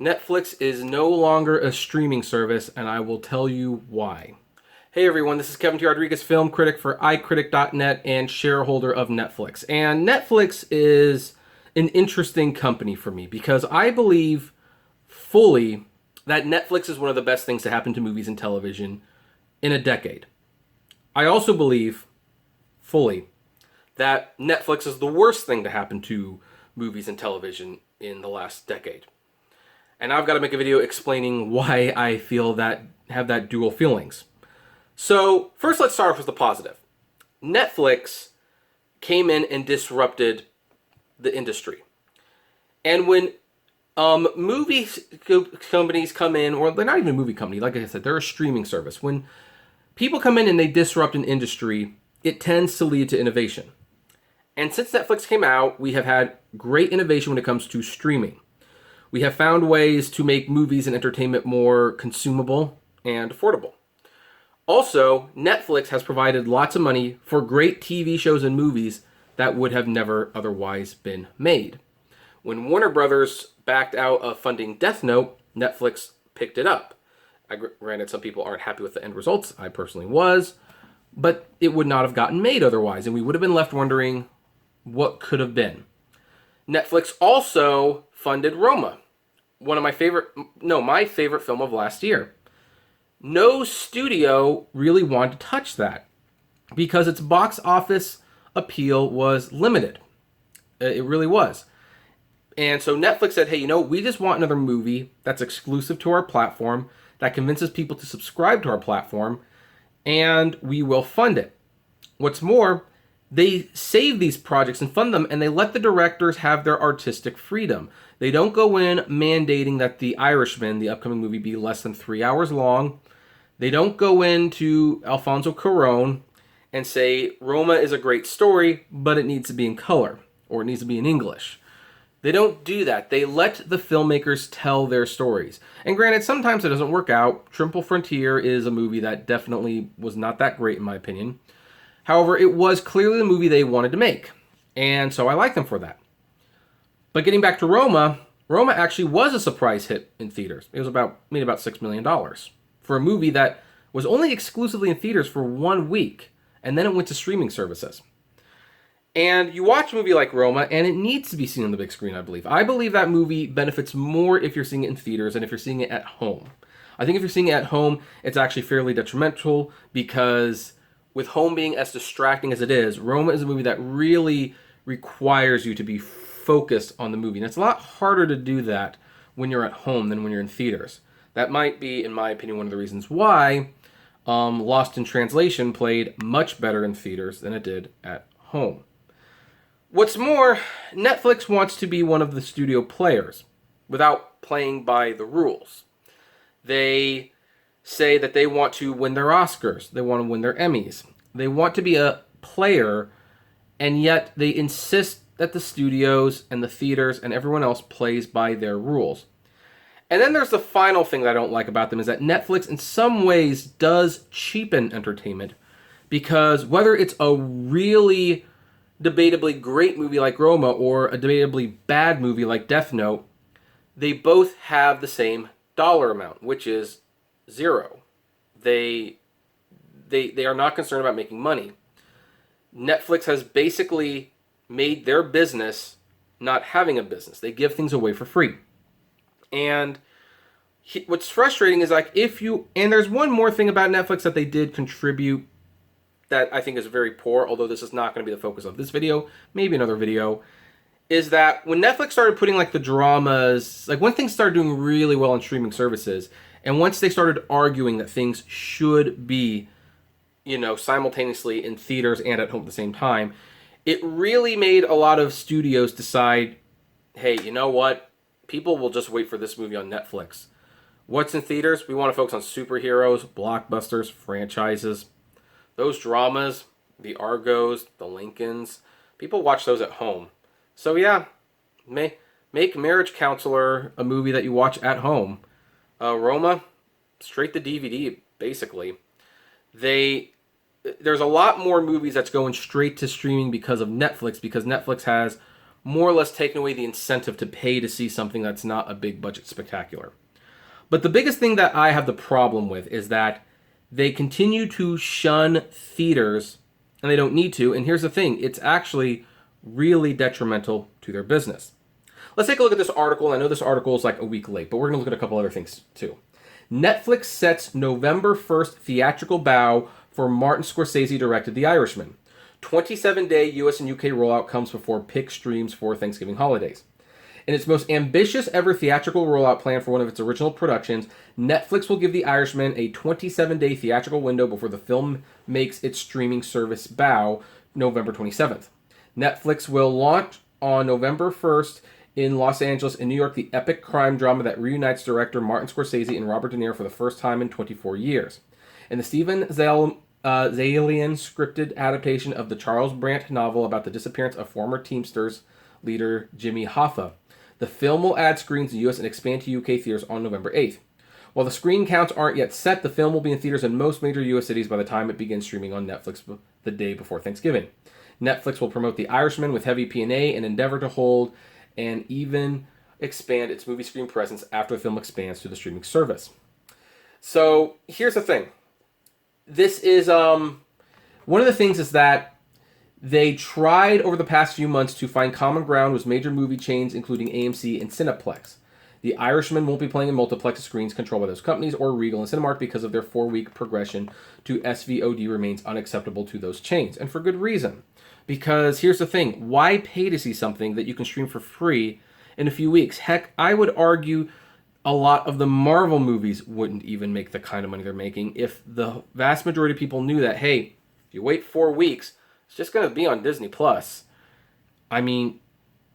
Netflix is no longer a streaming service, and I will tell you why. Hey everyone, this is Kevin T. Rodriguez, film critic for iCritic.net and shareholder of Netflix. And Netflix is an interesting company for me because I believe fully that Netflix is one of the best things to happen to movies and television in a decade. I also believe fully that Netflix is the worst thing to happen to movies and television in the last decade. And I've got to make a video explaining why I feel that have that dual feelings. So first, let's start off with the positive. Netflix came in and disrupted the industry. And when movie companies come in, or they're not even a movie company, like I said, they're a streaming service. When people come in and they disrupt an industry, it tends to lead to innovation. And since Netflix came out, we have had great innovation when it comes to streaming. We have found ways to make movies and entertainment more consumable and affordable. Also, Netflix has provided lots of money for great TV shows and movies that would have never otherwise been made. When Warner Brothers backed out of funding Death Note, Netflix picked it up. Granted, some people aren't happy with the end results. I personally was. But it would not have gotten made otherwise, and we would have been left wondering what could have been. Netflix also funded Roma, my favorite film of last year. No studio really wanted to touch that because its box office appeal was limited. It really was. And so Netflix said, hey, we just want another movie that's exclusive to our platform, that convinces people to subscribe to our platform, and we will fund it. What's more, they save these projects and fund them, and they let the directors have their artistic freedom. They don't go in mandating that The Irishman, the upcoming movie, be less than 3 hours long. They don't go into Alfonso Cuarón and say, Roma is a great story, but it needs to be in color, or it needs to be in English. They don't do that. They let the filmmakers tell their stories. And granted, sometimes it doesn't work out. Triple Frontier is a movie that definitely was not that great, in my opinion. However, it was clearly the movie they wanted to make. And so I like them for that. But getting back to Roma, Roma actually was a surprise hit in theaters. It was made about $6 million for a movie that was only exclusively in theaters for 1 week. And then it went to streaming services. And you watch a movie like Roma, and it needs to be seen on the big screen, I believe. I believe that movie benefits more if you're seeing it in theaters than if you're seeing it at home. I think if you're seeing it at home, it's actually fairly detrimental because with home being as distracting as it is, Roma is a movie that really requires you to be focused on the movie. And it's a lot harder to do that when you're at home than when you're in theaters. That might be, in my opinion, one of the reasons why Lost in Translation played much better in theaters than it did at home. What's more, Netflix wants to be one of the studio players without playing by the rules. They say that they want to win their Oscars. They want to win their Emmys. They want to be a player, and yet they insist that the studios and the theaters and everyone else plays by their rules. And then there's the final thing that I don't like about them is that Netflix in some ways does cheapen entertainment because whether it's a really debatably great movie like Roma or a debatably bad movie like Death Note, they both have the same dollar amount, which is zero. They are not concerned about making money. Netflix has basically made their business not having a business. They give things away for free. And what's frustrating is and there's one more thing about Netflix that they did contribute that I think is very poor, although this is not going to be the focus of this video, maybe another video, is that when Netflix started putting the dramas, when things started doing really well on streaming services, and once they started arguing that things should be, simultaneously in theaters and at home at the same time, it really made a lot of studios decide, hey, you know what? People will just wait for this movie on Netflix. What's in theaters? We want to focus on superheroes, blockbusters, franchises. Those dramas, the Argos, the Lincolns, people watch those at home. So yeah, make Marriage Counselor a movie that you watch at home. Roma, straight to DVD, basically. There's a lot more movies that's going straight to streaming because of Netflix, because Netflix has more or less taking away the incentive to pay to see something that's not a big budget spectacular. But the biggest thing that I have the problem with is that they continue to shun theaters, and they don't need to. And here's the thing, it's actually really detrimental to their business. Let's take a look at this article. I know this article is like a week late, but we're going to look at a couple other things too. Netflix sets November 1st theatrical bow for Martin Scorsese directed The Irishman. 27-day US and UK rollout comes before pick streams for Thanksgiving holidays. In its most ambitious ever theatrical rollout plan for one of its original productions, Netflix will give The Irishman a 27-day theatrical window before the film makes its streaming service bow November 27th. Netflix will launch on November 1st in Los Angeles and New York the epic crime drama that reunites director Martin Scorsese and Robert De Niro for the first time in 24 years. In the Steven Zaillian scripted adaptation of the Charles Brandt novel about the disappearance of former Teamsters leader Jimmy Hoffa, the film will add screens in the US and expand to UK theaters on November 8th. While the screen counts aren't yet set, the film will be in theaters in most major US cities by the time it begins streaming on Netflix the day before Thanksgiving. Netflix will promote The Irishman with heavy P&A and endeavor to hold and even expand its movie screen presence after the film expands to the streaming service. So here's the thing. This is one of the things is that they tried over the past few months to find common ground with major movie chains, including AMC and Cineplex. The Irishman won't be playing in multiplex screens controlled by those companies or Regal and Cinemark because of their 4-week progression to SVOD remains unacceptable to those chains, and for good reason. Because here's the thing, why pay to see something that you can stream for free in a few weeks? Heck, I would argue a lot of the Marvel movies wouldn't even make the kind of money they're making if the vast majority of people knew that, hey, if you wait 4 weeks, it's just going to be on Disney+. I mean,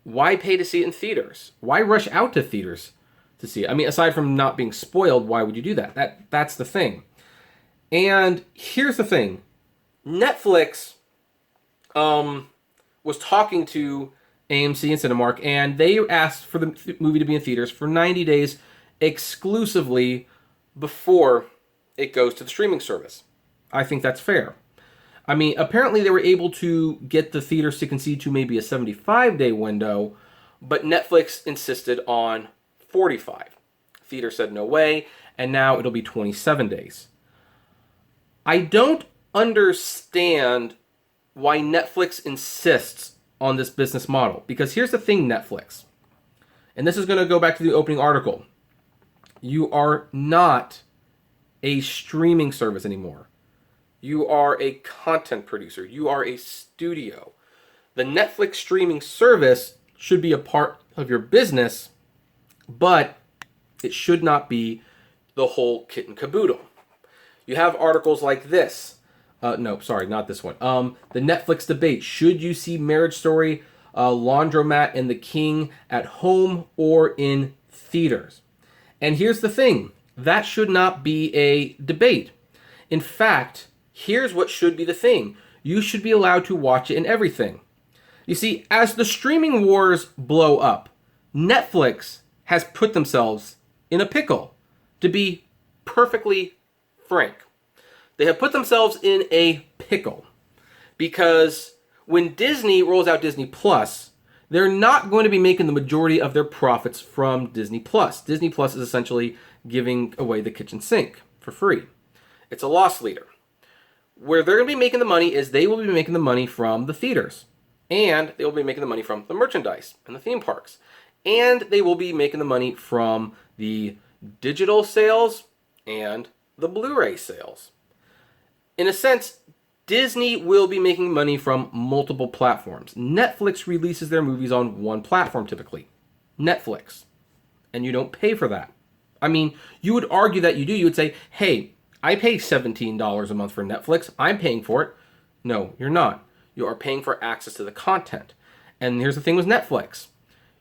why pay to see it in theaters? Why rush out to theaters to see it? I mean, aside from not being spoiled, why would you do that? That's the thing. And here's the thing. Netflix was talking to AMC and Cinemark, and they asked for the movie to be in theaters for 90 days exclusively before it goes to the streaming service. I think that's fair. I mean, apparently they were able to get the theaters to concede to maybe a 75-day window, but Netflix insisted on 45. Theater said no way, and now it'll be 27 days. I don't understand why Netflix insists on this business model, because here's the thing, Netflix, and this is going to go back to the opening article. You are not a streaming service anymore. You are a content producer. You are a studio. The Netflix streaming service should be a part of your business, but it should not be the whole kit and caboodle. You have articles like this. No, sorry, not this one. The Netflix debate. Should you see Marriage Story, Laundromat, and The King at home or in theaters? And here's the thing. That should not be a debate. In fact, here's what should be the thing. You should be allowed to watch it in everything. You see, as the streaming wars blow up, Netflix has put themselves in a pickle, to be perfectly frank. They have put themselves in a pickle because when Disney rolls out Disney Plus, they're not going to be making the majority of their profits from Disney Plus. Disney Plus is essentially giving away the kitchen sink for free. It's a loss leader. Where they're going to be making the money is they will be making the money from the theaters. And they will be making the money from the merchandise and the theme parks. And they will be making the money from the digital sales and the Blu-ray sales. In a sense, Disney will be making money from multiple platforms. Netflix releases their movies on one platform typically. Netflix. And you don't pay for that. I mean, you would argue that you do. You would say, hey, I pay $17 a month for Netflix. I'm paying for it. No, you're not. You are paying for access to the content. And here's the thing with Netflix.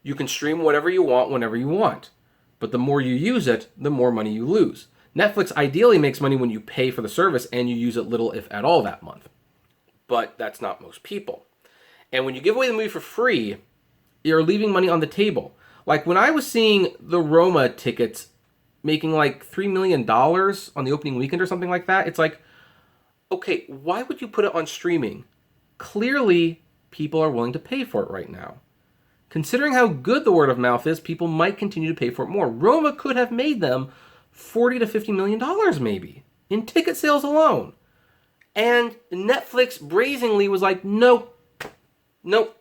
You can stream whatever you want whenever you want. But the more you use it, the more money you lose. Netflix ideally makes money when you pay for the service and you use it little, if at all, that month. But that's not most people. And when you give away the movie for free, you're leaving money on the table. Like when I was seeing the Roma tickets making like $3 million on the opening weekend or something like that, it's like, okay, why would you put it on streaming? Clearly, people are willing to pay for it right now. Considering how good the word of mouth is, people might continue to pay for it more. Roma could have made them $40 to $50 million maybe in ticket sales alone. And Netflix brazenly was like, nope,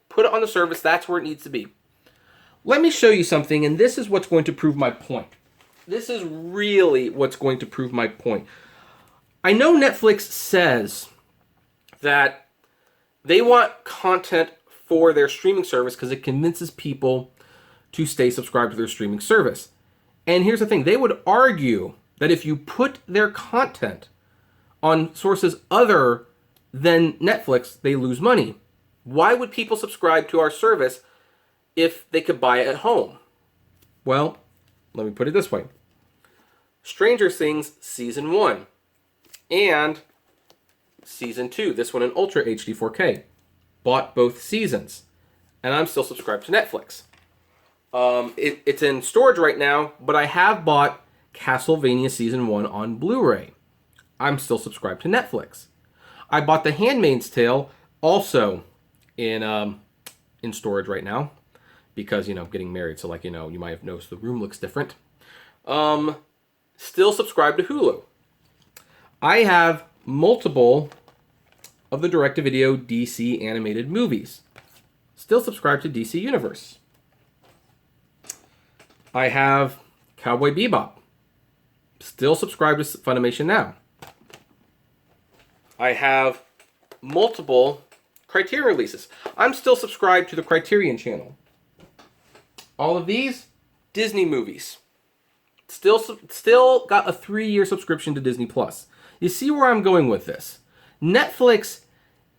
put it on the service. That's where it needs to be. Let me show you something, and this is what's going to prove my point. This is really what's going to prove my point. I know Netflix says that they want content for their streaming service because it convinces people to stay subscribed to their streaming service. And here's the thing. They would argue that if you put their content on sources other than Netflix, they lose money. Why would people subscribe to our service if they could buy it at home? Well, let me put it this way. Stranger Things Season 1 and Season 2, this one in Ultra HD 4K. Bought both seasons, and I'm still subscribed to Netflix. It's in storage right now, but I have bought Castlevania Season 1 on Blu-ray. I'm still subscribed to Netflix. I bought The Handmaid's Tale also in storage right now because, getting married, so you might have noticed the room looks different. Still subscribed to Hulu. I have multiple of the direct-to-video DC animated movies. Still subscribed to DC Universe. I have Cowboy Bebop. Still subscribed to Funimation Now. I have multiple Criterion releases. I'm still subscribed to the Criterion channel. All of these, Disney movies. Still got a 3-year subscription to Disney Plus. You see where I'm going with this? Netflix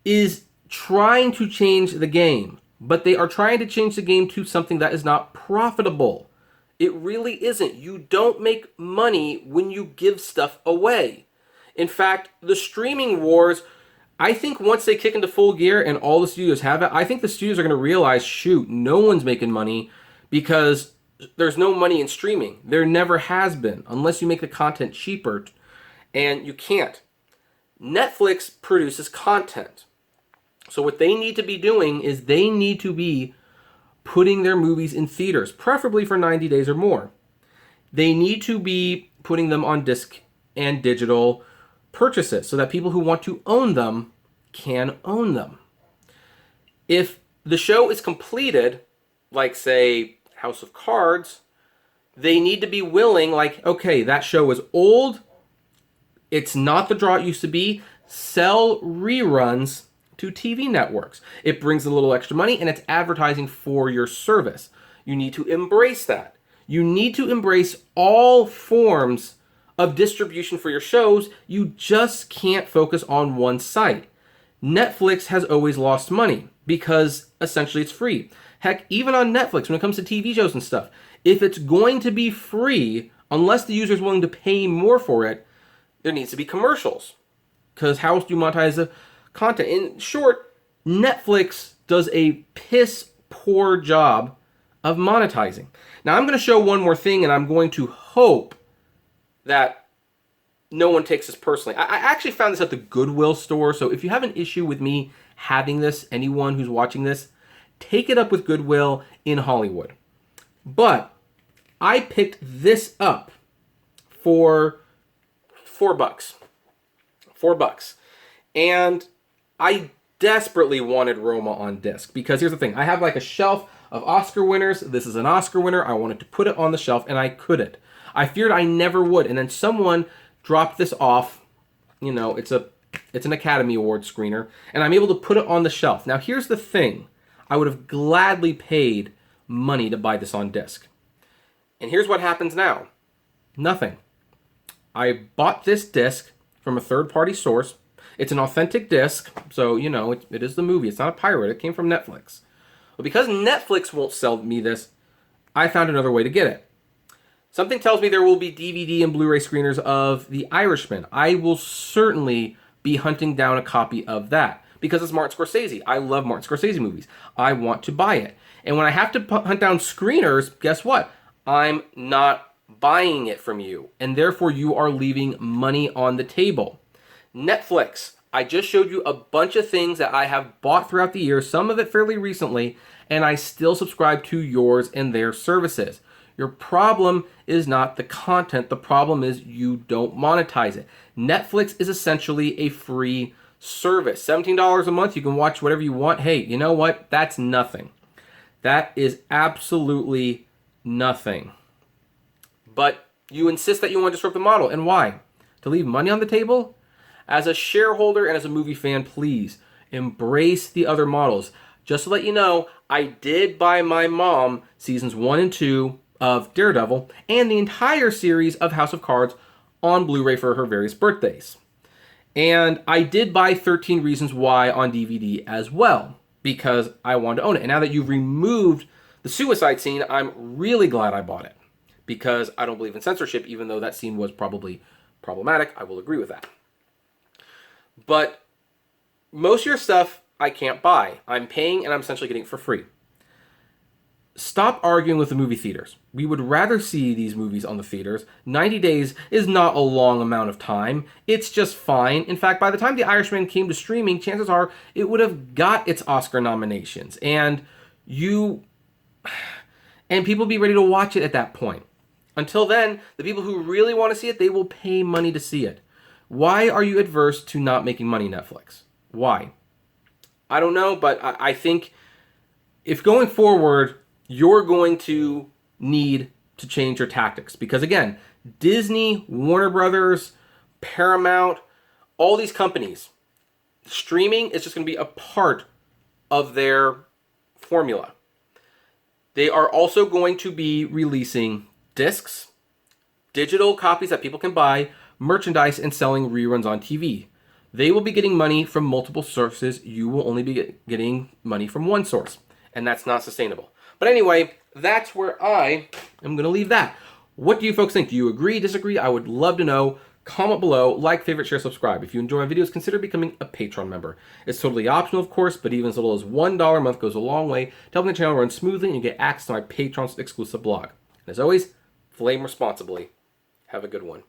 is trying to change the game, but they are trying to change the game to something that is not profitable. It really isn't. You don't make money when you give stuff away. In fact, the streaming wars, I think once they kick into full gear and all the studios have it, I think the studios are going to realize, shoot, no one's making money because there's no money in streaming. There never has been, unless you make the content cheaper, and you can't. Netflix produces content. So what they need to be doing is they need to be putting their movies in theaters, preferably for 90 days or more. They need to be putting them on disc and digital purchases so that people who want to own them can own them. If the show is completed, like say House of Cards, they need to be willing, okay, that show is old, it's not the draw it used to be, sell reruns to TV networks. It brings a little extra money and it's advertising for your service. You need to embrace that. You need to embrace all forms of distribution for your shows. You just can't focus on one site. Netflix has always lost money because essentially it's free. Heck, even on Netflix, when it comes to TV shows and stuff, if it's going to be free, unless the user is willing to pay more for it, there needs to be commercials. Because how else do you monetize the content? In short, Netflix does a piss poor job of monetizing. Now I'm going to show one more thing, and I'm going to hope that no one takes this personally. I actually found this at the Goodwill store, so if you have an issue with me having this, anyone who's watching this, take it up with Goodwill in Hollywood. But I picked this up for $4. $4. And I desperately wanted Roma on disc because here's the thing. I have a shelf of Oscar winners. This is an Oscar winner. I wanted to put it on the shelf and I couldn't. I feared I never would. And then someone dropped this off. It's an Academy Award screener. And I'm able to put it on the shelf. Now here's the thing. I would have gladly paid money to buy this on disc. And here's what happens now. Nothing. I bought this disc from a third-party source. It's an authentic disc, so, it is the movie. It's not a pirate. It came from Netflix. But because Netflix won't sell me this, I found another way to get it. Something tells me there will be DVD and Blu-ray screeners of The Irishman. I will certainly be hunting down a copy of that because it's Martin Scorsese. I love Martin Scorsese movies. I want to buy it. And when I have to hunt down screeners, guess what? I'm not buying it from you, and therefore you are leaving money on the table. Netflix, I just showed you a bunch of things that I have bought throughout the year, some of it fairly recently, and I still subscribe to yours and their services. Your problem is not the content. The problem is you don't monetize it. Netflix is essentially a free service. $17 a month, you can watch whatever you want. Hey, you know what? That's nothing. That is absolutely nothing. But you insist that you want to disrupt the model. And why? To leave money on the table? As a shareholder and as a movie fan, please embrace the other models. Just to let you know, I did buy my mom seasons 1 and 2 of Daredevil and the entire series of House of Cards on Blu-ray for her various birthdays. And I did buy 13 Reasons Why on DVD as well, because I wanted to own it. And now that you've removed the suicide scene, I'm really glad I bought it, because I don't believe in censorship, even though that scene was probably problematic. I will agree with that. But most of your stuff I can't buy. I'm paying and I'm essentially getting it for free. Stop arguing with the movie theaters. We would rather see these movies on the theaters. 90 days is not a long amount of time. It's just fine. In fact, by the time The Irishman came to streaming, chances are it would have got its Oscar nominations. And people be ready to watch it at that point. Until then, the people who really want to see it, they will pay money to see it. Why are you adverse to not making money, Netflix? Why? I don't know, but I think if going forward, you're going to need to change your tactics. Because again, Disney, Warner Brothers, Paramount, all these companies, streaming is just going to be a part of their formula. They are also going to be releasing discs, digital copies that people can buy, merchandise, and selling reruns on TV. They will be getting money from multiple sources. You will only be getting money from one source, and that's not sustainable. But anyway, that's where I am going to leave that. What do you folks think? Do you agree, disagree? I would love to know. Comment below, like, favorite, share, subscribe. If you enjoy my videos, consider becoming a Patreon member. It's totally optional, of course, but even as little as $1 a month goes a long way to helping the channel run smoothly and you get access to my Patreon's exclusive blog. And as always, flame responsibly. Have a good one.